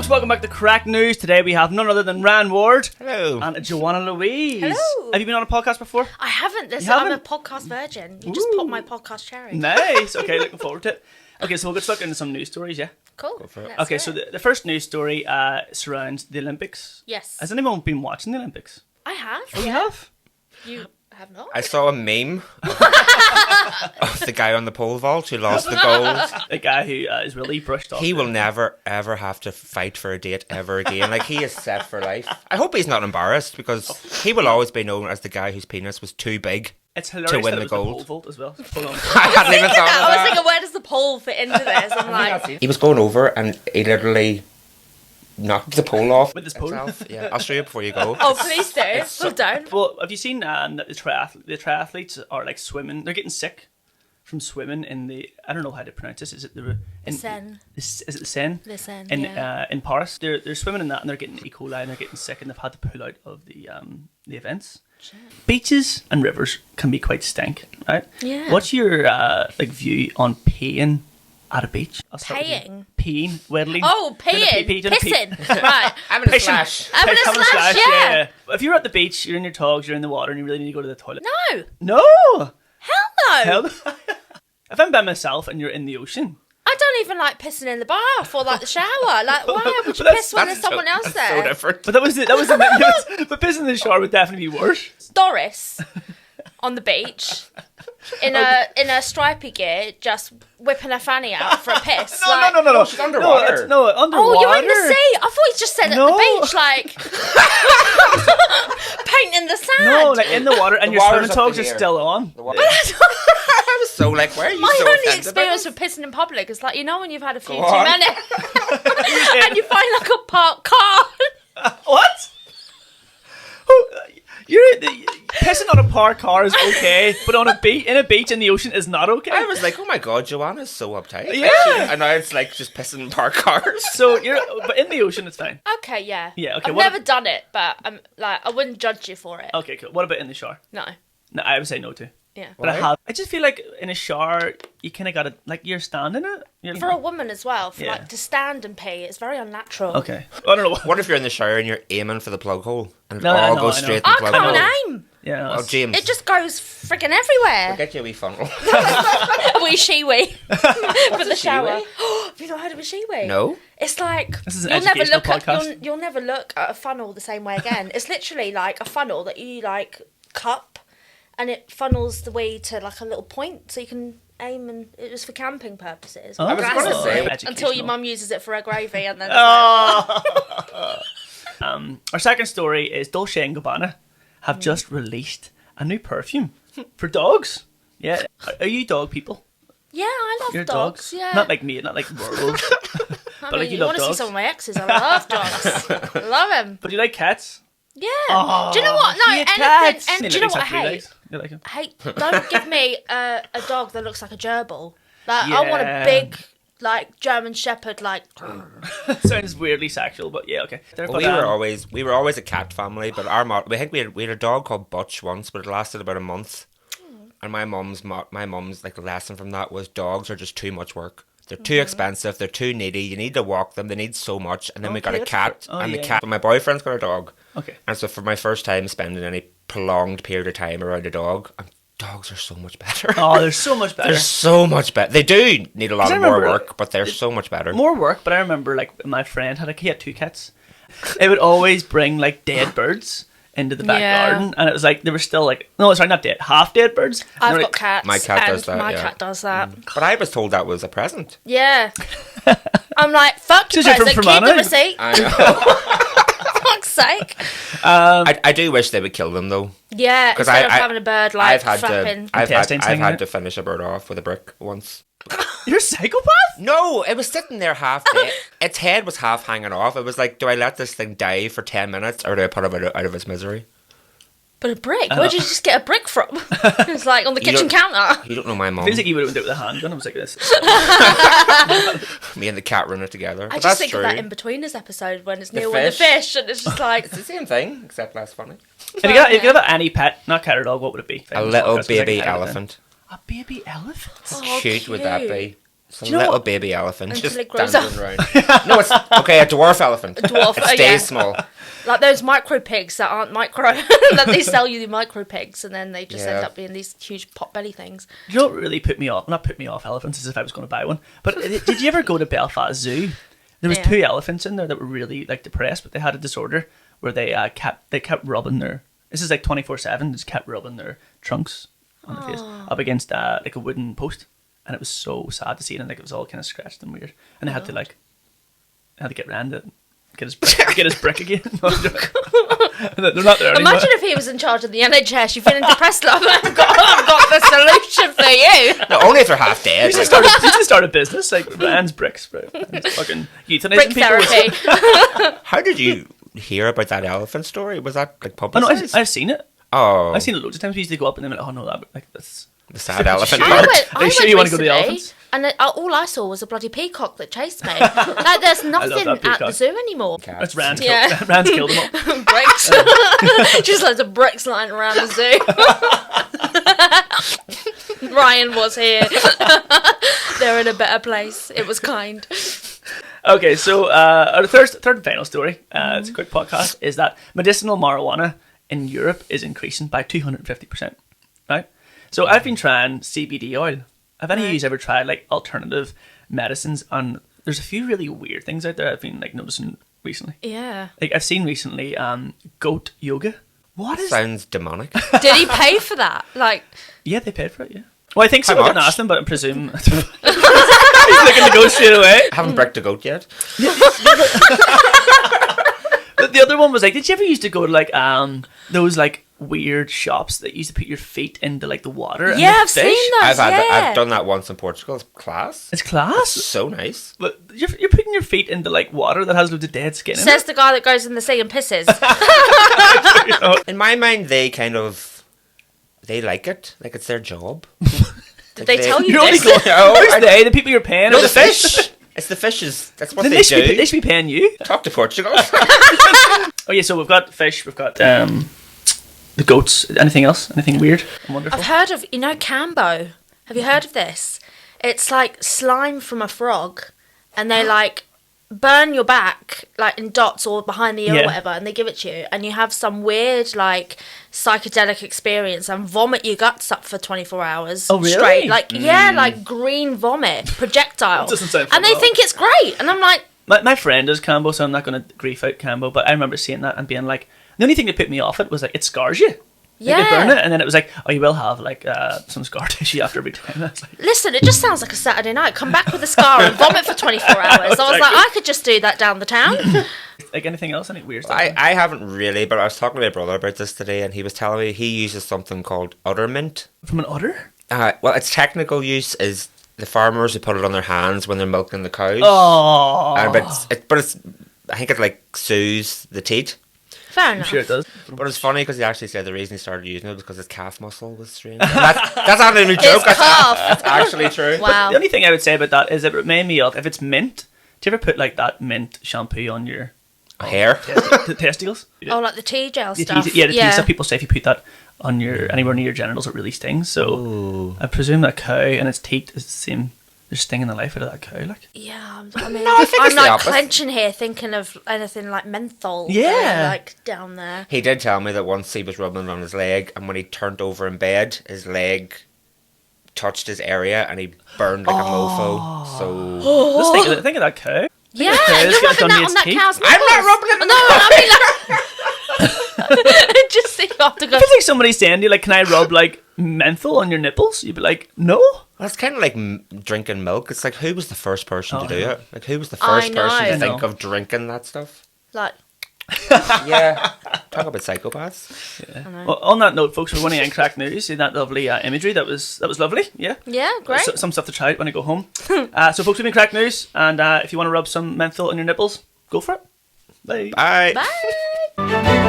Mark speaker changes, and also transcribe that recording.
Speaker 1: folks, welcome back to Craic News. Today we have none other than Ryan Ward.
Speaker 2: Hello.
Speaker 1: And Joanna Louise.
Speaker 3: Hello.
Speaker 1: Have you been on a podcast before?
Speaker 3: I haven't. I'm a podcast virgin. You just pop my podcast cherry.
Speaker 1: Nice. Okay, looking forward to it. Okay, so we'll get stuck into some news stories, yeah?
Speaker 3: Cool.
Speaker 1: Okay, so the first news story surrounds the Olympics.
Speaker 3: Yes.
Speaker 1: Has anyone been watching the Olympics?
Speaker 3: I have.
Speaker 1: Oh, you have?
Speaker 3: You have not?
Speaker 2: I saw a meme of the guy on the pole vault who lost the gold.
Speaker 1: A guy who is really brushed off.
Speaker 2: He will never, ever have to fight for a date ever again. Like, he is set for life. I hope he's not embarrassed, because he will always be known as the guy whose penis was too big.
Speaker 1: It's hilarious
Speaker 2: to win
Speaker 1: that
Speaker 2: the
Speaker 1: it was
Speaker 2: gold.
Speaker 1: the pole vault as well. Hold on.
Speaker 2: I hadn't even thought of
Speaker 3: I was
Speaker 2: that.
Speaker 3: thinking, where does the pole fit into this? I'm like,
Speaker 2: He was going over and he literally knocked the pole off
Speaker 1: With his pole?
Speaker 2: itself. Yeah, I'll show you before you go.
Speaker 3: oh, please do. Slow down.
Speaker 1: Well, have you seen that the triathletes are like swimming? They're getting sick from swimming in the, I don't know how to pronounce this. Is it the
Speaker 3: Seine.
Speaker 1: Is it the Seine?
Speaker 3: The Seine,
Speaker 1: in Paris. They're swimming in that and they're getting E. coli and they're getting sick and they've had to pull out of the events. Shit. Beaches and rivers can be quite stank, right?
Speaker 3: Yeah.
Speaker 1: What's your view on peeing at a beach?
Speaker 3: Paying?
Speaker 1: Peeing, weddling.
Speaker 3: Oh, peeing. Pissing. Right.
Speaker 2: I'm in a
Speaker 1: Pissing.
Speaker 2: splash.
Speaker 3: Having a
Speaker 1: Having a
Speaker 3: slash,
Speaker 1: slash,
Speaker 3: yeah.
Speaker 1: If you're at the beach, you're in your togs, you're in the water, and you really need to go to the toilet.
Speaker 3: No.
Speaker 1: No!
Speaker 3: Hell no.
Speaker 1: Hell no. If I'm by myself and you're in the ocean.
Speaker 3: I don't even like pissing in the bath or like the shower. Like, why would you
Speaker 1: But
Speaker 3: piss when there's someone else
Speaker 2: That's
Speaker 3: there?
Speaker 2: so different.
Speaker 1: But that was but pissing in the shower would definitely be worse.
Speaker 3: Doris on the beach in a stripy gear, just whipping her fanny out for a piss.
Speaker 1: No.
Speaker 2: She's underwater.
Speaker 1: No, underwater.
Speaker 3: Oh, you're in the sea. I thought you just said
Speaker 1: No.
Speaker 3: at the beach, like painting the sand.
Speaker 1: No, like in the water, and
Speaker 2: The
Speaker 1: your
Speaker 2: water's
Speaker 1: swimming
Speaker 2: up
Speaker 1: togs
Speaker 2: in
Speaker 1: are
Speaker 2: the air.
Speaker 1: still on.
Speaker 2: I was so like, why are you
Speaker 3: My
Speaker 2: so
Speaker 3: only
Speaker 2: offended by
Speaker 3: experience
Speaker 2: this?
Speaker 3: with pissing in public is like, you know when you've had a few
Speaker 2: Go
Speaker 3: too
Speaker 2: on.
Speaker 3: many and you find like a parked car.
Speaker 1: What? Pissing on a parked car is okay, but on in a beach in the ocean is not okay.
Speaker 2: I was like, oh my god, Joanna's so uptight.
Speaker 1: Yeah.
Speaker 2: And now it's like just pissing in park cars.
Speaker 1: So but in the ocean it's fine.
Speaker 3: Okay, yeah.
Speaker 1: Yeah, okay,
Speaker 3: I've
Speaker 1: what
Speaker 3: never done it, but I'm like, I wouldn't judge you for it.
Speaker 1: Okay, cool. What about in the shower?
Speaker 3: No.
Speaker 1: No, I would say no to.
Speaker 3: Yeah.
Speaker 1: But
Speaker 2: Why?
Speaker 1: I just feel like in a shower you kind of gotta, like, you're standing it.
Speaker 3: For a woman as well,
Speaker 1: Yeah.
Speaker 3: like to stand and pee, it's very unnatural.
Speaker 1: Okay. I don't know.
Speaker 2: What if you're in the shower and you're aiming for the plug hole and it
Speaker 1: No, I
Speaker 2: all
Speaker 1: know,
Speaker 2: goes
Speaker 1: I know.
Speaker 2: straight in the
Speaker 3: I
Speaker 2: plug hole?
Speaker 3: can't aim.
Speaker 1: Yeah.
Speaker 2: Oh, James.
Speaker 3: It just goes friggin' everywhere.
Speaker 2: Get you a wee funnel.
Speaker 3: A wee shiwi for the shower.
Speaker 2: shiwi?
Speaker 3: Have you not heard of a shiwi?
Speaker 2: No.
Speaker 3: It's like
Speaker 1: This is an
Speaker 3: you'll never
Speaker 1: educational
Speaker 3: look at
Speaker 1: podcast.
Speaker 3: you'll never look at a funnel the same way again. It's literally like a funnel that you like cup, and it funnels the way to like a little point, so you can aim, and it was for camping purposes.
Speaker 1: Oh,
Speaker 2: I was gonna say,
Speaker 3: until
Speaker 1: educational.
Speaker 3: your mum uses it for a gravy, and then
Speaker 1: Our second story is Dolce & Gabbana have just released a new perfume for dogs. Yeah. Are you dog people?
Speaker 3: yeah, I love
Speaker 1: You're
Speaker 3: dogs.
Speaker 1: dogs?
Speaker 3: Yeah,
Speaker 1: Not like me, not like werewolves.
Speaker 3: I
Speaker 1: like
Speaker 3: mean,
Speaker 1: you
Speaker 3: you
Speaker 1: love
Speaker 3: want to see
Speaker 1: dogs?
Speaker 3: some of my exes? I love dogs. Love them.
Speaker 1: But do you like cats?
Speaker 3: Yeah.
Speaker 1: Oh,
Speaker 3: do you know what? No,
Speaker 1: hate
Speaker 3: anything.
Speaker 1: cats.
Speaker 3: And
Speaker 1: They
Speaker 3: do you know
Speaker 1: look
Speaker 3: what I
Speaker 1: like three
Speaker 3: hate?
Speaker 1: legs. You like 'em?
Speaker 3: I hate. Don't give me a dog that looks like a gerbil. Like I want
Speaker 1: Yeah.
Speaker 3: a big, like German Shepherd, like.
Speaker 1: Sounds weirdly sexual, but yeah, okay.
Speaker 2: Well, we were always a cat family, but we think we had a dog called Butch once, but it lasted about a month. And my mum's like lesson from that was dogs are just too much work. They're too expensive. They're too needy. You need to walk them. They need so much. And then we got a cat,
Speaker 1: Oh,
Speaker 2: and
Speaker 1: yeah.
Speaker 2: the cat. My boyfriend's got a dog,
Speaker 1: Okay.
Speaker 2: and so for my first time spending any prolonged period of time around a dog, dogs are so much better.
Speaker 1: Oh, they're so much better.
Speaker 2: They're so much better. They do need a lot
Speaker 1: I
Speaker 2: of more
Speaker 1: remember
Speaker 2: work, but they're so much better.
Speaker 1: More work, but I remember like my friend he had two cats. It would always bring like dead birds into the back
Speaker 3: Yeah.
Speaker 1: garden, and it was like they were still like, no, sorry, not dead, half dead birds. And
Speaker 3: I've
Speaker 1: they were
Speaker 3: got cats.
Speaker 2: My cat
Speaker 3: and
Speaker 2: does that,
Speaker 3: My
Speaker 2: yeah.
Speaker 3: cat does that.
Speaker 2: But I was told that was a present.
Speaker 3: Yeah. I'm like, fuck your
Speaker 1: Is it from
Speaker 3: present. Keep the
Speaker 1: Fermanagh?
Speaker 3: receipt.
Speaker 2: I know.
Speaker 3: Fuck's sake.
Speaker 2: I do wish they would kill them though.
Speaker 3: Yeah.
Speaker 2: 'Cause
Speaker 3: Instead of having a bird like
Speaker 2: I've had
Speaker 3: flapping.
Speaker 2: to, I've
Speaker 1: Intestines hanging
Speaker 2: had
Speaker 1: out.
Speaker 2: to finish a bird off with a brick once.
Speaker 1: You're a psychopath.
Speaker 2: No, it was sitting there half dead. Its head was half hanging off. It was like, do I let this thing die for 10 minutes or do I put it out of its misery?
Speaker 3: But a brick? Where'd you just get a brick from? It's like on the kitchen
Speaker 2: don't-
Speaker 3: counter.
Speaker 2: You don't know my mum.
Speaker 1: Feels like you would have done it with a handgun. I was like this.
Speaker 2: Me and the cat run it together.
Speaker 3: I
Speaker 2: But
Speaker 3: just
Speaker 2: that's
Speaker 3: think
Speaker 2: true.
Speaker 3: of that in betweeners episode when it's
Speaker 2: The
Speaker 3: Neil with the
Speaker 2: fish.
Speaker 3: fish, and it's just like
Speaker 2: It's the same thing, except less funny.
Speaker 1: If you could have any pet, not cat or dog, what would it be?
Speaker 2: A little
Speaker 1: Because I can
Speaker 2: baby
Speaker 1: edit it.
Speaker 2: elephant.
Speaker 1: A baby elephant.
Speaker 3: Oh,
Speaker 2: Cute would that be? It's a
Speaker 1: you know
Speaker 2: little
Speaker 1: what?
Speaker 2: baby elephant
Speaker 3: Until
Speaker 2: just
Speaker 3: it grows
Speaker 2: dancing around. No, it's okay. A dwarf elephant. A
Speaker 3: dwarf,
Speaker 2: It stays
Speaker 3: yeah.
Speaker 2: small.
Speaker 3: Like those micro pigs that aren't micro, that they sell you the micro pigs, and then they just end
Speaker 2: Yeah.
Speaker 3: up being these huge pot belly things.
Speaker 1: You know what really put me off? Not put me off elephants, as if I was going to buy one. But did you ever go to Belfast Zoo? There was
Speaker 3: Yeah.
Speaker 1: 2 elephants in there that were really like depressed, but they had a disorder where they kept rubbing their. This is like 24/7. Just kept rubbing their trunks on the face up against like a wooden post, and it was so sad to see it. And like it was all kind of scratched and weird. And they had to get Rand to get his brick again. They're not there anymore.
Speaker 3: Imagine if he was in charge of the NHS. You're feeling depressed, love. I've got the solution for you.
Speaker 2: No, only if they're half dead.
Speaker 1: You should start a business like Rand's bricks, bro. Rand's fucking euthanizing
Speaker 3: Brick
Speaker 1: people.
Speaker 3: therapy.
Speaker 2: How did you hear about that elephant story? Was that like
Speaker 1: Oh no,
Speaker 2: publicized?
Speaker 1: I've seen it.
Speaker 2: Oh,
Speaker 1: I've seen it loads of times. We used to go up and then like, oh no, that's
Speaker 2: the sad elephant
Speaker 1: Sure.
Speaker 2: part.
Speaker 1: Are you sure you want to go to the
Speaker 3: recently,
Speaker 1: elephants?
Speaker 3: And all I saw was a bloody peacock that chased me. Like, there's nothing
Speaker 1: that
Speaker 3: at the
Speaker 1: peacock.
Speaker 3: zoo anymore.
Speaker 1: That's Rand.
Speaker 3: Yeah.
Speaker 1: Rand's killed them all.
Speaker 3: Bricks. Just loads of bricks lying around the zoo. Ryan was here. They're in a better place. It was kind.
Speaker 1: Okay, so our third and final story, it's a quick podcast, is that medicinal marijuana in Europe is increasing by 250%. Right? So I've been trying CBD oil. Have any of you ever tried like alternative medicines? And there's a few really weird things out there I've been like noticing recently.
Speaker 3: Yeah.
Speaker 1: Like I've seen recently goat yoga. What is
Speaker 2: Sounds demonic.
Speaker 3: Did he pay for that? Like,
Speaker 1: Yeah, they paid for it, yeah. Well, I think so.
Speaker 2: How
Speaker 1: I didn't
Speaker 2: much?
Speaker 1: ask them, but I presume he's looking to go straight away.
Speaker 2: Haven't bricked a goat yet.
Speaker 1: But the other one was like, did you ever used to go to like those like weird shops that used to put your feet into like the water? And
Speaker 3: yeah,
Speaker 1: the
Speaker 3: I've
Speaker 1: fish?
Speaker 3: seen those.
Speaker 2: I've done that once in Portugal. It's class.
Speaker 1: It's class.
Speaker 2: So nice.
Speaker 1: But you're putting your feet into like water that has loads of dead skin in
Speaker 3: Says the guy that goes in the sea and pisses.
Speaker 1: it. You know?
Speaker 2: In my mind, they like it. Like it's their job.
Speaker 3: Did they tell you
Speaker 1: You're only
Speaker 3: this?
Speaker 1: going.
Speaker 2: No,
Speaker 1: Who's they? The people you're paying?
Speaker 2: No,
Speaker 1: or
Speaker 2: the fish. It's the fishes. That's what
Speaker 1: Then
Speaker 2: they
Speaker 1: they should,
Speaker 2: do.
Speaker 1: they should be paying you.
Speaker 2: Talk to Portugal.
Speaker 1: Oh yeah, so we've got fish. We've got the goats. Anything else? Anything weird and wonderful?
Speaker 3: I've heard of, Cambo. Have you heard of this? It's like slime from a frog, and they like burn your back like in dots or behind the ear
Speaker 1: Yeah.
Speaker 3: or whatever, and they give it to you, and you have some weird like psychedelic experience and vomit your guts up for 24 hours
Speaker 1: Oh, really?
Speaker 3: straight. Like like green vomit projectile,
Speaker 1: Doesn't sound
Speaker 3: and they
Speaker 1: fun at all.
Speaker 3: think it's great, and I'm like,
Speaker 1: My friend does Cambo, so I'm not going to grief out Cambo, but I remember seeing that and being like, the only thing that put me off it was like, it scars you.
Speaker 3: yeah.
Speaker 1: Like, you burn it, and then it was like, oh, you will have like some scar tissue after every time. That's like,
Speaker 3: Listen, it just sounds like a Saturday night. Come back with a scar and vomit for 24 hours. I was like, I could just do that down the town.
Speaker 1: like anything else, any weird stuff?
Speaker 2: I haven't really, but I was talking to my brother about this today, and he was telling me he uses something called uddermint.
Speaker 1: From an udder?
Speaker 2: Well, its technical use is the farmers who put it on their hands when they're milking the cows.
Speaker 1: Oh,
Speaker 2: But it's I think it like soothes the teat.
Speaker 3: Fair
Speaker 1: I'm
Speaker 3: enough.
Speaker 1: sure it does.
Speaker 2: But it's funny because he actually said the reason he started using it was because his calf muscle was strained. And that's not even a joke.
Speaker 3: His calf.
Speaker 2: That's actually true.
Speaker 3: Wow.
Speaker 1: The only thing I would say about that is it reminded me of, if it's mint, do you ever put like that mint shampoo on your
Speaker 2: Hair.
Speaker 1: testicles?
Speaker 3: Oh, like the tea gel
Speaker 1: The
Speaker 3: stuff.
Speaker 1: tea- yeah, the tea stuff. People say if you put that on your anywhere near your genitals, it really stings. So I presume that cow and its teeth is the same. They're stinging the life out of that cow. Like,
Speaker 3: Yeah, I mean,
Speaker 2: I think
Speaker 3: I'm
Speaker 2: it's the
Speaker 3: like
Speaker 2: opposite.
Speaker 3: clenching here, thinking of anything like menthol.
Speaker 1: Yeah.
Speaker 3: like down there.
Speaker 2: He did tell me that once he was rubbing it on his leg, and when he turned over in bed, his leg touched his area, and he burned like a mofo. So
Speaker 1: just think of that cow.
Speaker 3: Yeah,
Speaker 1: okay, let's
Speaker 3: you're
Speaker 1: get it
Speaker 3: rubbing
Speaker 1: done
Speaker 3: that
Speaker 1: with
Speaker 3: on that
Speaker 1: its
Speaker 3: cow's
Speaker 2: I'm not rubbing it.
Speaker 3: No, I mean like, just think you have to go.
Speaker 1: If it's like somebody saying to you, like, can I rub like menthol on your nipples? You'd be like, no.
Speaker 2: Well, it's kind of like drinking milk. It's like, who was the first person to do
Speaker 1: I know.
Speaker 2: it? Like, who was the
Speaker 3: I
Speaker 2: first
Speaker 3: know.
Speaker 2: person
Speaker 3: I
Speaker 2: to think
Speaker 1: know.
Speaker 2: of drinking that stuff?
Speaker 3: Like,
Speaker 2: Yeah. Talk about psychopaths.
Speaker 1: Well, on that note, folks, we're running in Craic News. See that lovely imagery? That was lovely. Yeah.
Speaker 3: yeah, great.
Speaker 1: Some stuff to try out when I go home. So, folks, we've been Craic News, and if you want to rub some menthol on your nipples, go for it. Bye.
Speaker 2: Bye.
Speaker 3: Bye.